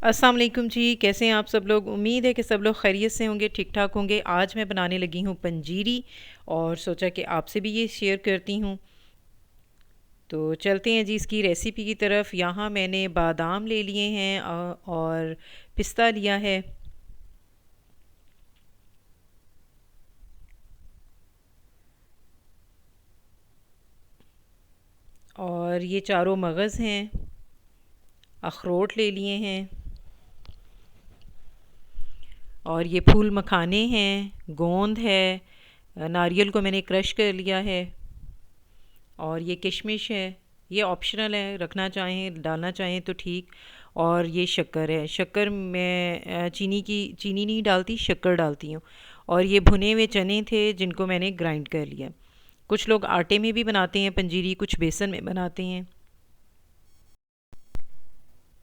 अस्सलाम वालेकुम जी। कैसे हैं आप सब लोग? उम्मीद है कि सब लोग खैरियत से होंगे, ठीक ठाक होंगे। आज मैं बनाने लगी हूँ पंजीरी और सोचा कि आपसे भी ये शेयर करती हूँ। तो चलते हैं जी इसकी रेसिपी की तरफ। यहाँ मैंने बादाम ले लिए हैं और पिस्ता लिया है और ये चारों मगज़ हैं। अखरोट ले लिए हैं और ये फूल मखाने हैं, गोंद है, नारियल को मैंने क्रश कर लिया है और ये किशमिश है। ये ऑप्शनल है, रखना चाहें डालना चाहें तो ठीक। और ये शक्कर है। शक्कर मैं चीनी नहीं डालती, शक्कर डालती हूँ। और ये भुने हुए चने थे जिनको मैंने ग्राइंड कर लिया। कुछ लोग आटे में भी बनाते हैं पंजीरी, कुछ बेसन में बनाते हैं।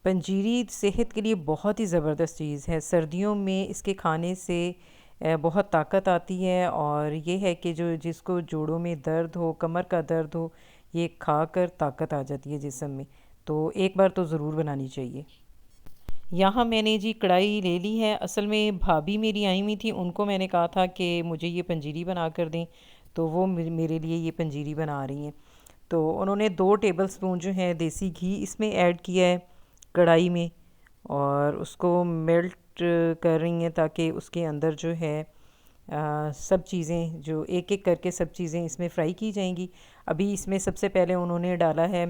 पंजीरी सेहत के लिए बहुत ही ज़बरदस्त चीज़ है। सर्दियों में इसके खाने से बहुत ताकत आती है और ये है कि जो जिसको जोड़ों में दर्द हो, कमर का दर्द हो, ये खाकर ताकत आ जाती है जिस्म में। तो एक बार तो ज़रूर बनानी चाहिए। यहाँ मैंने जी कढ़ाई ले ली है। असल में भाभी मेरी आई हुई थी, उनको मैंने कहा था कि मुझे ये पंजीरी बना कर दें, तो वो मेरे लिए ये पंजीरी बना रही हैं। तो उन्होंने 2 टेबल स्पून जो है देसी घी इसमें ऐड किया है कढ़ाई में और उसको मेल्ट कर रही हैं ताकि उसके अंदर जो है सब चीज़ें जो एक एक करके सब चीज़ें इसमें फ्राई की जाएंगी। अभी इसमें सबसे पहले उन्होंने डाला है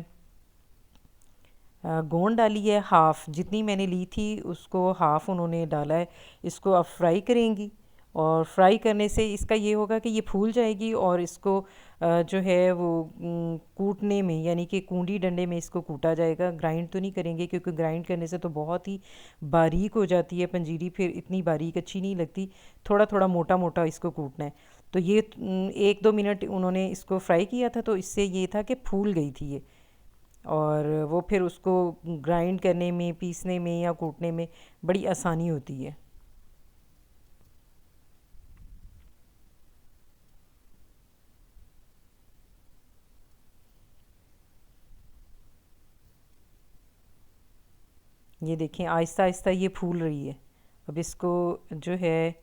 गोंद डाली है हाफ़, जितनी मैंने ली थी उसको हाफ़ उन्होंने डाला है। इसको अब फ्राई करेंगी और फ्राई करने से इसका ये होगा कि ये फूल जाएगी और इसको जो है वो कूटने में यानी कि कूंडी डंडे में इसको कूटा जाएगा। ग्राइंड तो नहीं करेंगे क्योंकि ग्राइंड करने से तो बहुत ही बारीक हो जाती है पंजीरी, फिर इतनी बारीक अच्छी नहीं लगती। थोड़ा थोड़ा मोटा मोटा इसको कूटना है। तो ये 1-2 मिनट उन्होंने इसको फ्राई किया था, तो इससे ये था कि फूल गई थी ये। और वो फिर उसको ग्राइंड करने में, पीसने में या कूटने में बड़ी आसानी होती है। ये देखें आहिस्ता आहिस्ता ये फूल रही है। अब इसको जो है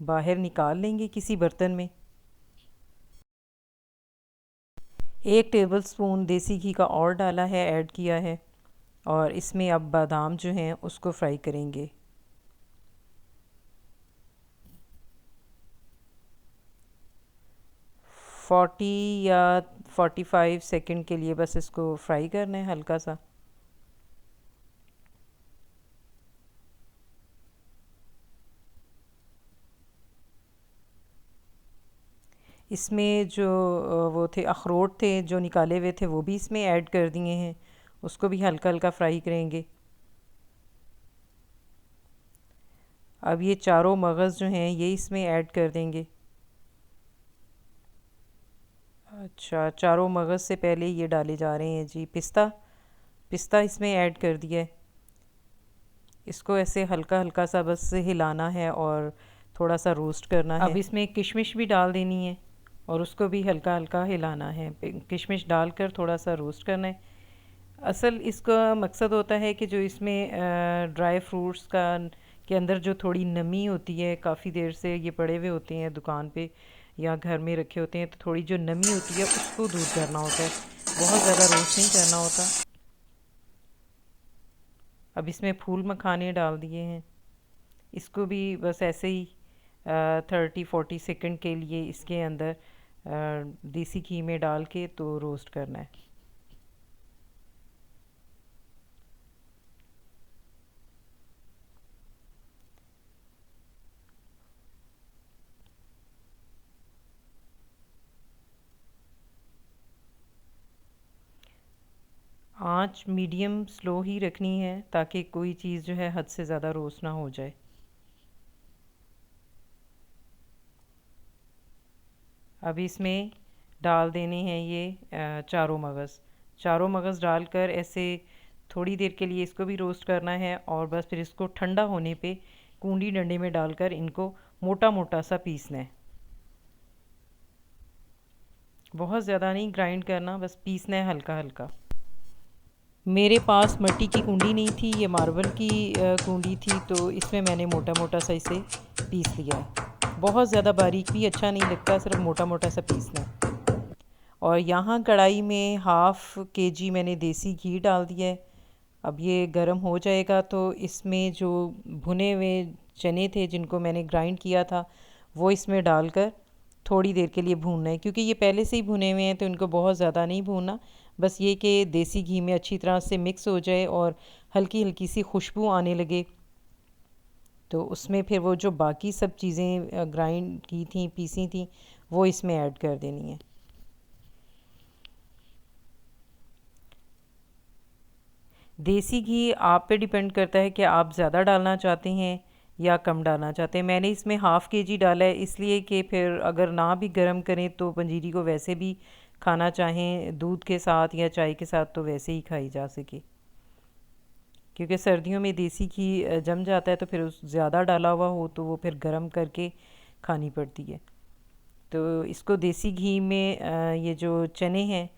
बाहर निकाल लेंगे किसी बर्तन में। 1 टेबल स्पून देसी घी का और डाला है, ऐड किया है। और इसमें अब बादाम जो हैं उसको फ्राई करेंगे। 40 या 45 सेकंड के लिए बस इसको फ्राई करना है हल्का सा। इसमें जो वो थे अखरोट थे जो निकाले हुए थे वो भी इसमें ऐड कर दिए हैं। उसको भी हल्का हल्का फ्राई करेंगे। अब ये चारों मगज़ जो हैं ये इसमें ऐड कर देंगे। अच्छा, चारों मगज़ से पहले ये डाले जा रहे हैं जी पिस्ता। पिस्ता इसमें ऐड कर दिया है। इसको ऐसे हल्का हल्का सा बस हिलाना है और थोड़ा सा रोस्ट करना है। अब इसमें किशमिश भी डाल देनी है और उसको भी हल्का हल्का हिलाना है। किशमिश डालकर थोड़ा सा रोस्ट करना है। असल इसका मकसद होता है कि जो इसमें ड्राई फ्रूट्स का के अंदर जो थोड़ी नमी होती है, काफ़ी देर से ये पड़े हुए होते हैं दुकान पे या घर में रखे होते हैं, तो थोड़ी जो नमी होती है उसको दूर करना होता है। बहुत ज़्यादा रोस्ट नहीं करना होता। अब इसमें फूल मखाने डाल दिए हैं। इसको भी बस ऐसे ही 30-40 सेकंड के लिए इसके अंदर देसी घी में डाल के तो रोस्ट करना है। आंच मीडियम स्लो ही रखनी है ताकि कोई चीज़ जो है हद से ज़्यादा रोस्ट ना हो जाए। अब इसमें डाल देने हैं ये चारों मगज़। चारों मगज़ डालकर ऐसे थोड़ी देर के लिए इसको भी रोस्ट करना है और बस फिर इसको ठंडा होने पे कूंडी डंडे में डालकर इनको मोटा मोटा सा पीसना है। बहुत ज़्यादा नहीं ग्राइंड करना, बस पीसना है हल्का हल्का। मेरे पास मिट्टी की कुंडी नहीं थी, ये मार्बल की कुंडी थी, तो इसमें मैंने मोटा मोटा सा इसे पीस लिया है। बहुत ज़्यादा बारीक भी अच्छा नहीं लगता, सिर्फ मोटा मोटा सा पीसना है। और यहाँ कढ़ाई में हाफ़ केजी मैंने देसी घी डाल दिया है। अब ये गर्म हो जाएगा तो इसमें जो भुने हुए चने थे जिनको मैंने ग्राइंड किया था वो इसमें डालकर थोड़ी देर के लिए भूनना है, क्योंकि ये पहले से ही भुने हुए हैं तो इनको बहुत ज़्यादा नहीं भूनना। बस ये कि देसी घी में अच्छी तरह से मिक्स हो जाए और हल्की हल्की सी खुशबू आने लगे, तो उसमें फिर वो जो बाकी सब चीज़ें ग्राइंड की थी, पीसी थी, वो इसमें ऐड कर देनी है। देसी घी आप पे डिपेंड करता है कि आप ज़्यादा डालना चाहते हैं या कम डालना चाहते हैं। मैंने इसमें हाफ़ केजी डाला है, इसलिए कि फिर अगर ना भी गर्म करें तो पंजीरी को वैसे भी खाना चाहें दूध के साथ या चाय के साथ तो वैसे ही खाई जा सके, क्योंकि सर्दियों में देसी घी जम जाता है तो फिर उस ज़्यादा डाला हुआ हो तो वो फिर गर्म करके खानी पड़ती है। तो इसको देसी घी में ये जो चने हैं,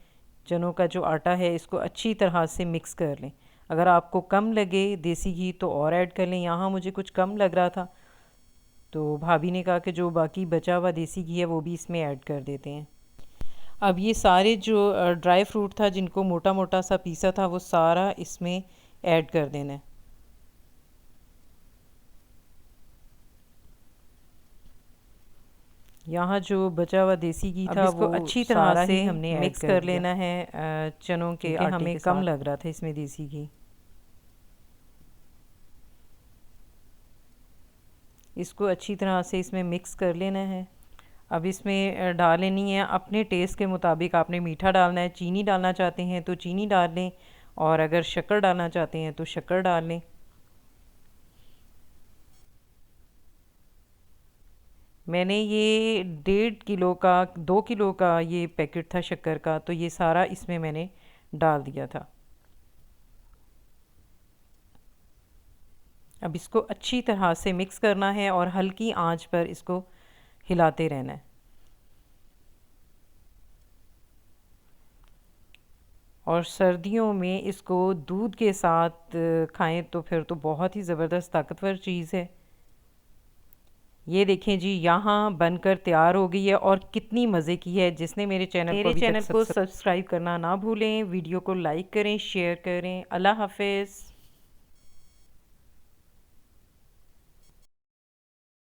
चनों का जो आटा है, इसको अच्छी तरह से मिक्स कर लें। अगर आपको कम लगे देसी घी तो और ऐड कर लें। यहाँ मुझे कुछ कम लग रहा था तो भाभी ने कहा कि जो बाकी बचा हुआ देसी घी है वो भी इसमें ऐड कर देते हैं। अब ये सारे जो ड्राई फ्रूट था जिनको मोटा मोटा सा पीसा था वो सारा इसमें ऐड कर देना है। यहाँ जो बचा हुआ देसी घी था इसको अच्छी तरह से हमने मिक्स कर लेना है चनों के आटे हमें कम लग रहा था इसमें देसी घी। इसको अच्छी तरह से इसमें मिक्स कर लेना है। अब इसमें डाल लेनी है अपने टेस्ट के मुताबिक। आपने मीठा डालना है, चीनी डालना चाहते हैं तो चीनी डाल लें, और अगर शक्कर डालना चाहते हैं तो शक्कर डाल लें। मैंने ये 1.5 किलो का 2 किलो का ये पैकेट था शक्कर का, तो ये सारा इसमें मैंने डाल दिया था। अब इसको अच्छी तरह से मिक्स करना है और हल्की आंच पर इसको हिलाते रहना है। और सर्दियों में इसको दूध के साथ खाएं तो फिर तो बहुत ही ज़बरदस्त ताकतवर चीज़ है। ये देखें जी, यहाँ बनकर तैयार हो गई है और कितनी मज़े की है। जिसने मेरे चैनल को सब्सक्राइब करना ना भूलें, वीडियो को लाइक करें, शेयर करें। अल्लाह हाफ़िज़।